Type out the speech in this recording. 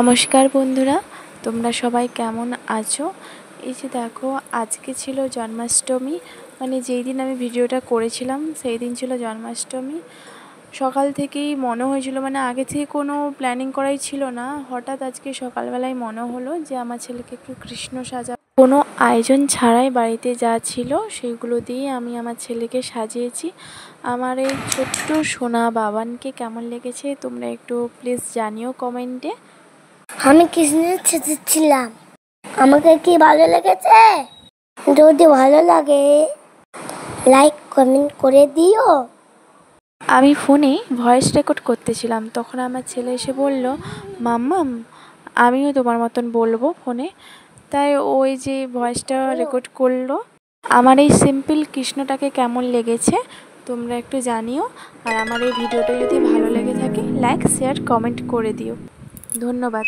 নমস্কার বন্ধুরা, তোমরা সবাই কেমন আছো? এই যে দেখো, আজকে ছিল জন্মাষ্টমী, মানে যেই দিন আমি ভিডিওটা করেছিলাম সেই দিন ছিল জন্মাষ্টমী। সকাল থেকেই মনে হয়েছিল, মানে আগে থেকে কোনো প্ল্যানিং করাই ছিল না, হঠাৎ আজকে সকালবেলায় মনে হলো যে আমার ছেলেকে একটু কৃষ্ণ সাজা। কোনো আয়োজন ছাড়াই বাড়িতে যা ছিল সেগুলো দিয়ে আমি আমার ছেলেকে সাজিয়েছি। আমার এই ছোট্ট সোনা বাবানকে কেমন লেগেছে তোমরা একটু প্লিজ জানিও কমেন্টে। আমি কৃষ্ণের ছেঁচেছিলাম, আমাকে কি ভালো লেগেছে? যদি ভালো লাগে লাইক কমেন্ট করে দিও। আমি ফোনে ভয়েস রেকর্ড করতেছিলাম, তখন আমার ছেলে এসে বলল, মাম্মাম আমিও তোমার মতন বলবো ফোনে। তাই ওই যে ভয়েসটা রেকর্ড করলো। আমার এই সিম্পল কৃষ্ণটাকে কেমন লেগেছে তোমরা একটু জানিও। আর আমার এই ভিডিওটা যদি ভালো লেগে থাকে লাইক শেয়ার কমেন্ট করে দিও। ধন্যবাদ।